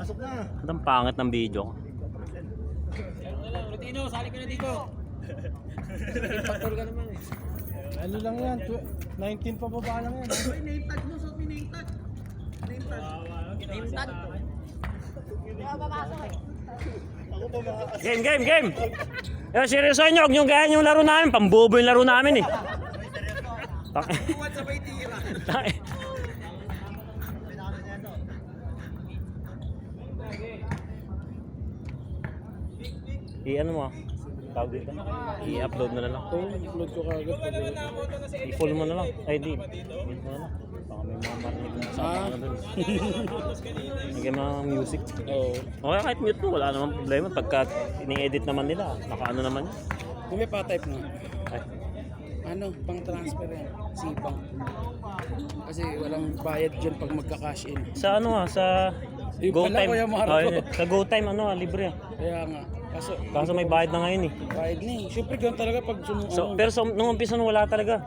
Pasok na. Ang pangit ng video ko. Rutino, sali ka na dito. Factor ka naman eh. Ano lang yan? 19 pa baba lang yan. Ay, name tag mo, suot mo name tag. Name tag. Name tag. Hindi ako papasok eh. Game! Seryoso nyo, huwag nyo gayan yung laro namin. Pambobo yung laro namin eh. Tuwad sabay tira. I-ano mo? Tawag dito? I-upload mo na lang. I-upload ko kagad. I-full mo na lang. Ay, di. Mute mo na lang. Baka may mga marinig na sa mga doon. Hindi mga music. Oo. Okay, kahit mute mo, wala namang problema. Pagka ini-edit naman nila, naka-ano naman yan. Kung may pa-type nga. Ay, Ano, pang transfer yan. Sipang. Kasi walang bayad dyan pag magka-cash in. sa ano sa Yung pala, GoTime. Kuya Marco. Sa GoTime, libre. Kaya nga. Kaso may bayad na ngayon eh. Bayad na eh. Siyempre ganun talaga pag Pero nung umpisa wala talaga.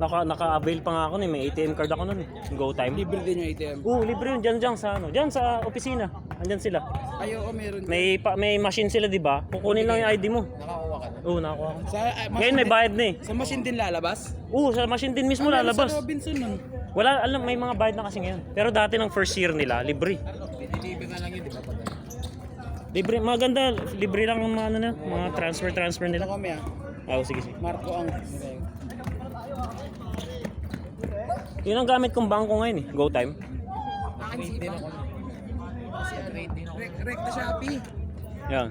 Naka-avail pa nga ako nun, may ATM card ako nun, GoTime. libre din yung ATM. Libre yun diyan sa opisina. Andiyan sila. Ay, oo, meron. May machine sila, 'di ba? Kukunin lang yung ID mo. Nakakuha ka na. Nakakuha ko. Sa, Ngayon may bayad na eh. Sa machine din lalabas? Sa machine din mismo Meron lalabas. Sa Robinson nun. Wala, may mga bayad na kasi ngayon. Pero dati ng first year nila, libre. Libre na lang yun, di ba? Libre, maganda, libre lang ang mga mga transfer nila. Ito kami Sige. Marco ang. Yun ang gamit kong bangko ngayon eh, GoTime. Rate din ako. Kasi rate din ako. Rek na Shopee. Yan.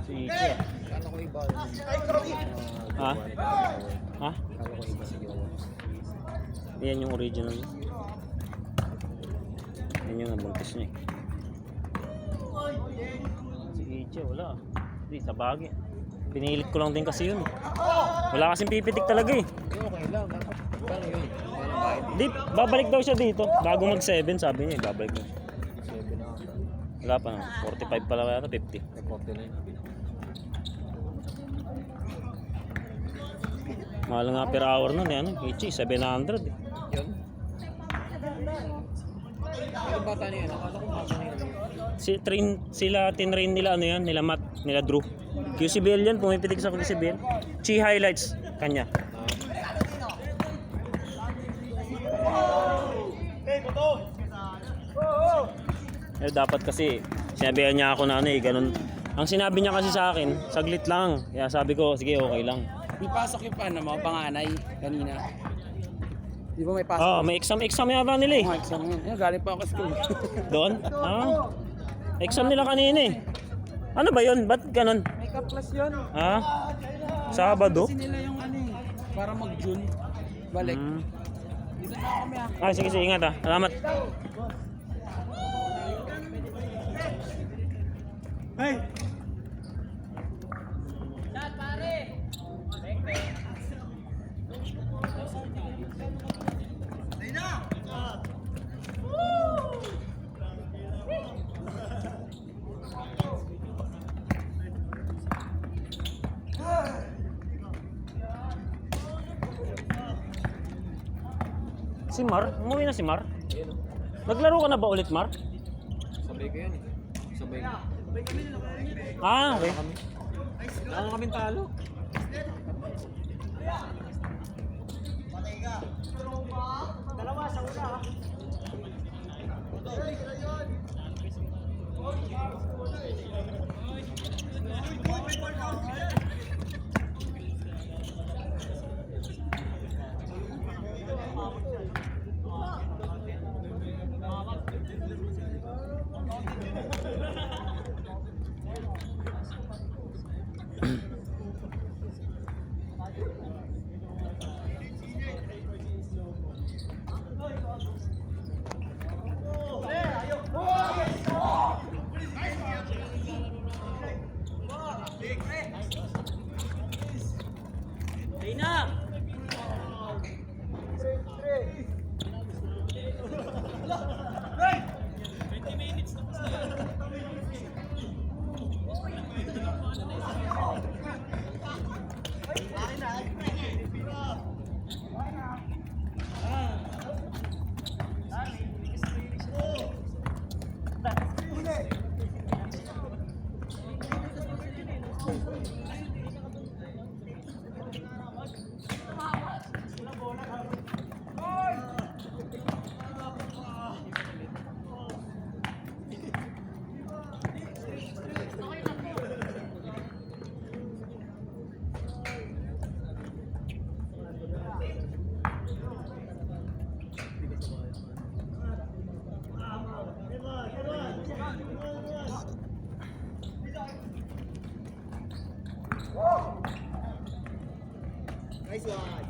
Sige. Kala ko iba. Ha? Kala ko iba sige. Yan yung original. Yan yung nabuntis niya eh. Si Iche, wala. Hindi, sa bagay. Pinilit ko lang din kasi yun. Wala kasing pipitik talaga eh. Okay lang. Paano yun? Paano bayad? Di, babalik daw siya dito. Bago mag 7 sabi niya, babalik daw. 7 na. Wala pa na. 45 pala yata, 50. 49. Mahal nga per hour nun eh. Ichi, 700 eh. Yun? Yung bata niya yun. Akala ko bata niya yun. Sila tinrain nila nila Matt, nila Drew. QCBL yan, pumipitik sa QCBL. Chi highlights kanya. Dapat kasi sinabihan niya ako na ganun. Ang sinabi niya kasi sa akin, saglit lang. Kaya sabi ko, sige, okay lang. May pasok yung panganay kanina. Di ba may pasok? May exam yata nila eh. Exam yun. Galing pa ako sa school. Doon? Exam nila kanina eh. Ano ba yun? Ba't ganun? Makeup class yun. Sabado? Kasi nila yung para mag-June. Balik. Dito na kami Sige, ingat Salamat. Hey! Si Mar? Umuwi na si Mar? Naglaro ka na ba ulit, Mar? Sabay ko yan eh. Sabay ko. Okay. Wala kaming talo. Dalawa sa una. Nice one.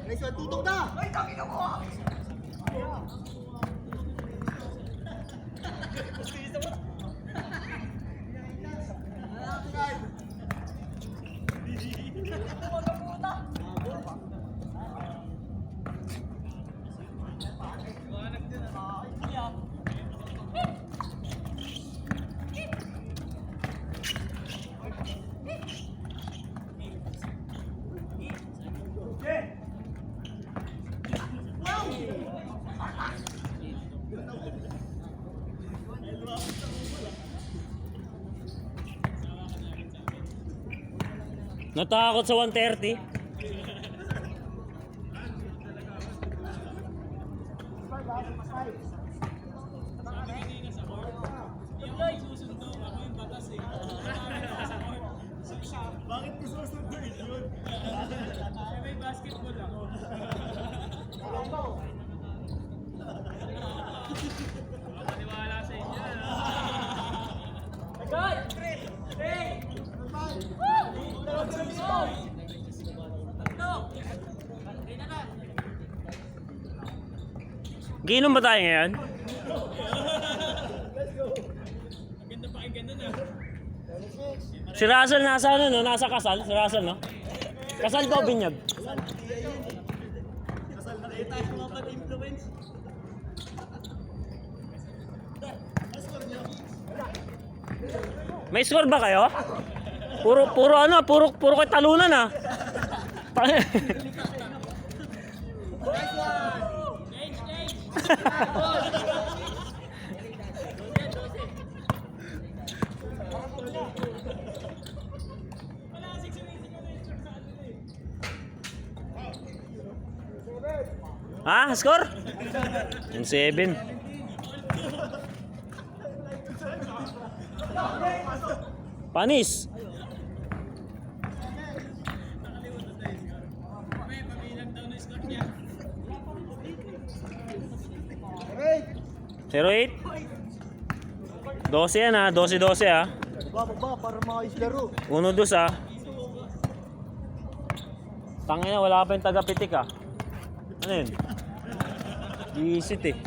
Nice one, tutong na! Ay, kami na mo! Natakot sa 130. Bakit gusto mo sundo yun? May basketball ako. Maniwala sa inyo. Agad! 3! Giinom ba tayo ngayon? Si Russell nasa ano, no? Nasa kasal? Si Russell, no? Kasal ko, binyag. Kasal na kayo tayo mga pag-influence. May score ba kayo? Puro ano, puro kay talunan ah. Ah, score? 7. Panis. Zero 8. 12 yan ah, 12-12 ah. Baba, para maayos laro. 1-2 ah. Tangina, wala pa yung taga-pitik ah. Ano yun? Visit eh.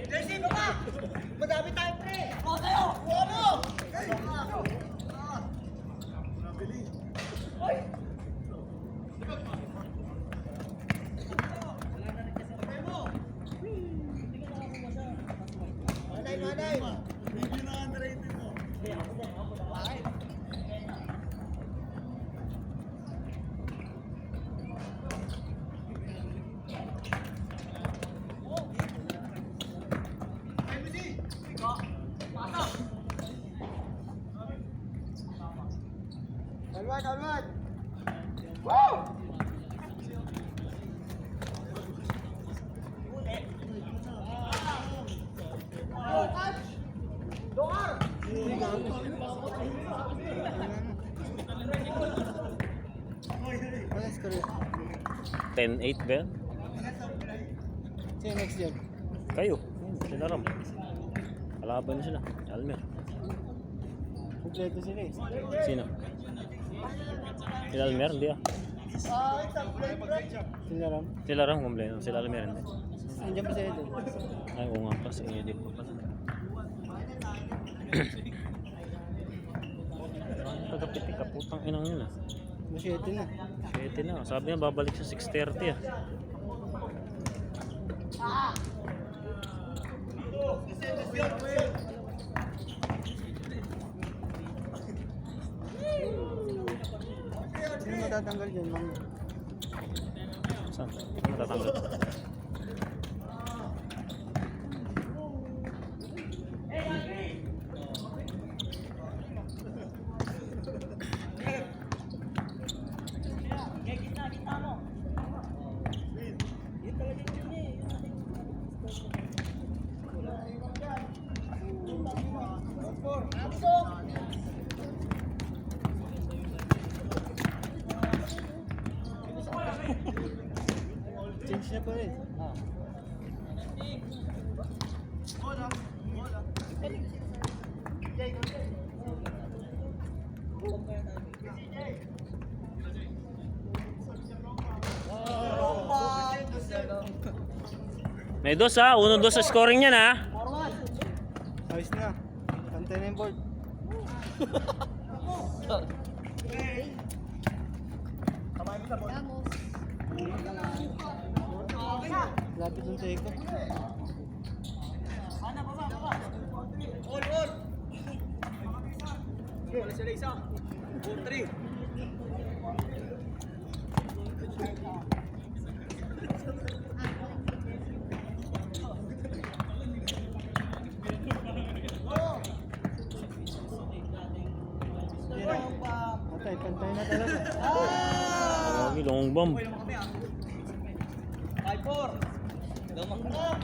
JC, baba! Madami tayo, pre! Ako sa'yo! Buka mo! Manay! Review na underrated mo. Alwan! Woo! Doar! 10-8 ba yan? Sino next year? Kayo. Sila Ram. Kalaban na sila. Almer. Kompleto sila eh. Sino? Sila Almer, hindi ah. Sila Ram. Sila Ram, kompleto. Sila Almer, hindi. Andiyan pa sila doon. Ay, oo nga pa. Si Edip pa pala. Pagkapitik ka, putang inang yun ah. Masyete na. 7 na. Sabi niya, babalik sa 6:30 ah. Sino matatanggal dyan, ma'am? Saan? Ano matatanggal? Change na pa rin. Bola. May dos ha. 1-2 sa scoring yan ha. Ayos na. Pantay na yung board. Lapit ng take ko. Wala sila isa. 4-3. Pantay na talaga. Lagi long bomb. 5-4. Gamang na.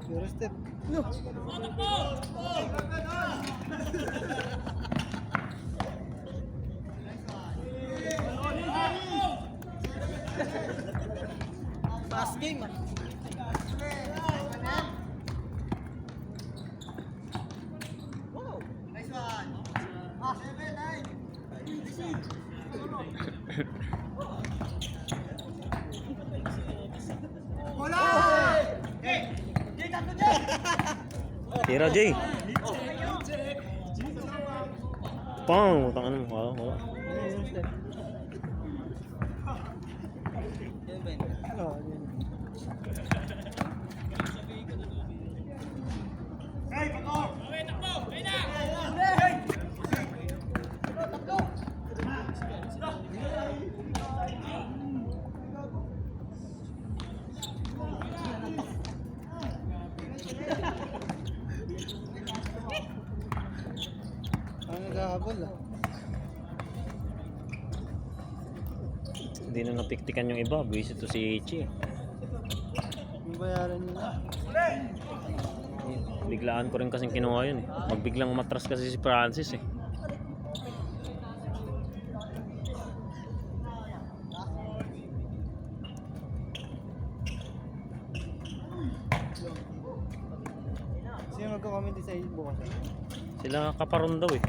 Zero step. Fast game. Wow. Nice one. 7-9. Tira Jay. Pang, tangan mo. Wala. Zero step. Oh, yun. Ang naghahabol ah. Hindi na napiktikan yung iba. Buwisit to si Ichi. Yung bayaran nila. Biglaan ko rin kasing kinuha yun eh. Magbiglang umatras kasi si Francis eh. Sino magko-comment sa iyo bukas? Sila kaparon daw eh.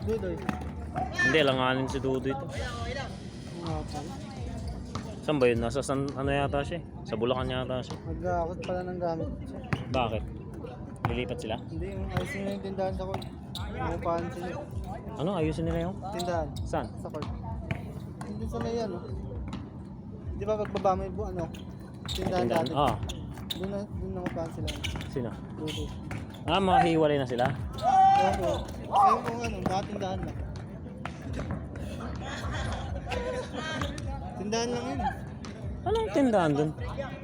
Dudoy. Hindi, langanin si Dudo ito. Nga pala. Saan ba yun? Ano yata siya eh? Sa Bulacan yata siya. Mag-aakot pala ng gamit. Bakit? Lilipat sila? Hindi, yung ayusin nila yung tindahan sa court. Umupahan sila. Ano? Ayusin nila yung? Tindahan. Saan? Sa court. Hindi sa may ano. Di ba pagbaba mo yung tindahan Tindahan? dati? Ah, Doon nangupahan sila. sino? Dudo. Ah, mahiwalay na sila? Oo. Ayun kung ano, baka tindahan lang. Tindahan lang yun. Anong tindahan dun?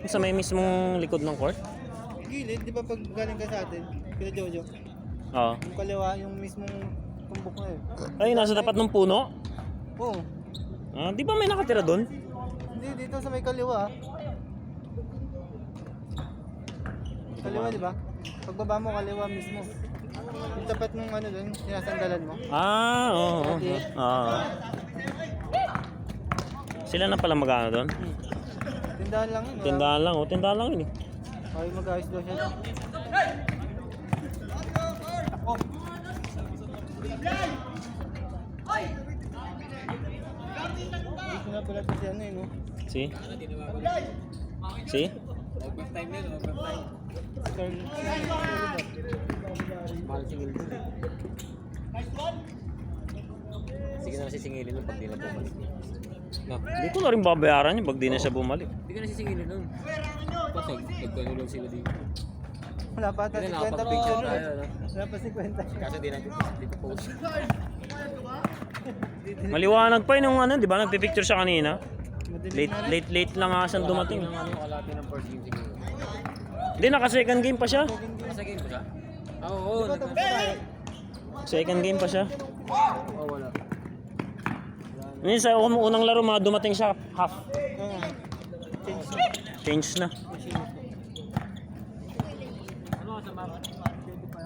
Sa may mismong likod ng court? Gilid, di ba pag galing ka sa atin, kila Jojo, Oo. yung kaliwa, yung mismong tumbok na yun. Ay, nasa tapat ng puno? Oo. Ah, di ba may nakatira dun? Hindi, dito sa may kaliwa. Kaliwa, di ba? Pagbaba mo, kaliwa mismo. Yung tapat ng ano dun, sinasandalan mo. Ah, oo. Oo. Sila na pala mag-ano dun? Tindahan lang yun. Tindahan lang, oh. Tindahan lang yun eh. Ay, mag-ayos daw siya. Dito na pala ito si ano yun, no? Si? Si? Overtime yun, overtime. Mahal si Wildo. Sige na sisingilin nun pag di na bumalik. No? Hindi ko na rin babayaran yun pag di na siya bumalik. Hindi ka na sisingilin nun. Kasi nagkanulang sila dito. Wala pa ata Hindi 50 nakapag-picture picture. tayo. No? Wala pa 50. Kasi di natin dito post. Maliwanag pa yun nung ano, di ba? Nagpipicture siya kanina. Madilim na rin. Late lang nga siyang dumating. Ng ano, kalati ng first game siguro. Hindi, naka-second game pa siya. Nasa game ba siya? Oo, Diba tapos na tayo? Second game pa siya. Oo, wala. Minsan, sa unang laro, mga dumating siya half. Oo. Change na. Change na.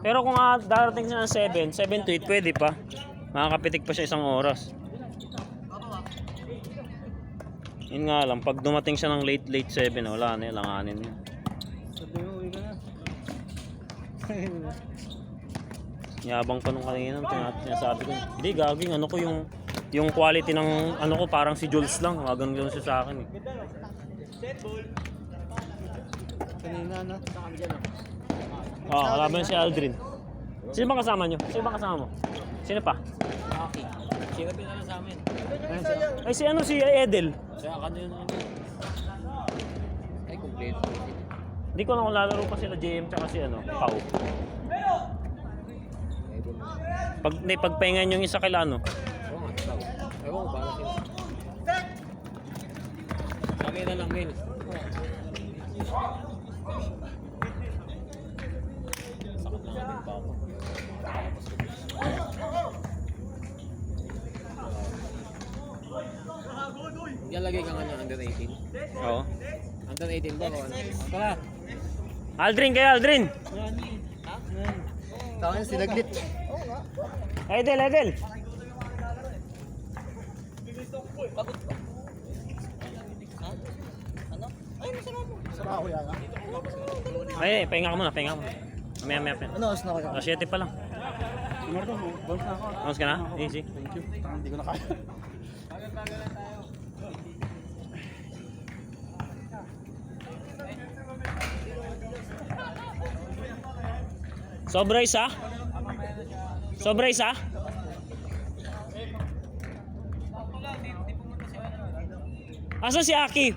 Pero kung darating siya ng 7 to 8, pwede pa. Makakapitik pa siya isang oras. Yun nga lang, pag dumating siya ng late 7, wala na yun, langanin yun. Sabi mo, uwi ka na. Yabang pa nung kanina, sinasabi ko. Hindi, gaging, ano ko yung quality ng ano ko parang si Jules lang. Ganun siya sa akin eh. Kanina, no? Kalaban si Aldrin. Sino ba kasama nyo? Sino ba kasama mo? Sino pa? Okay. Sino pinala sa amin? Ay si Edel. Sa kanya yun ano. Ay, complete. Hindi ko lang kung lalaro pa sila JM tsaka si Pau. Pagpahingan yung isa kila ano. Oo nga, tao. Ewan ko, bala sila. Kami na lang, Mil. Sakit lang natin pa ako. Ilalagay ka nga niya under 18. Oo. Under 18 ba o ano? Tara! Aldrin kayo, Aldrin! Tawag niya sinaglit. Edel! Ay, pahinga ka muna. Mamaya. Ano, oras na ako? Alas 7 pa lang. Marco, bounce na ako. Vamos ka na? Easy. Thank you. Hindi ko na kaya. Sobra isa? Asa si Aki?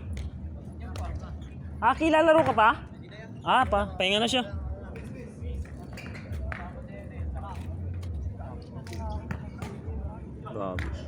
Aki, lalaro ka pa? Pahinga na siya. Grabe.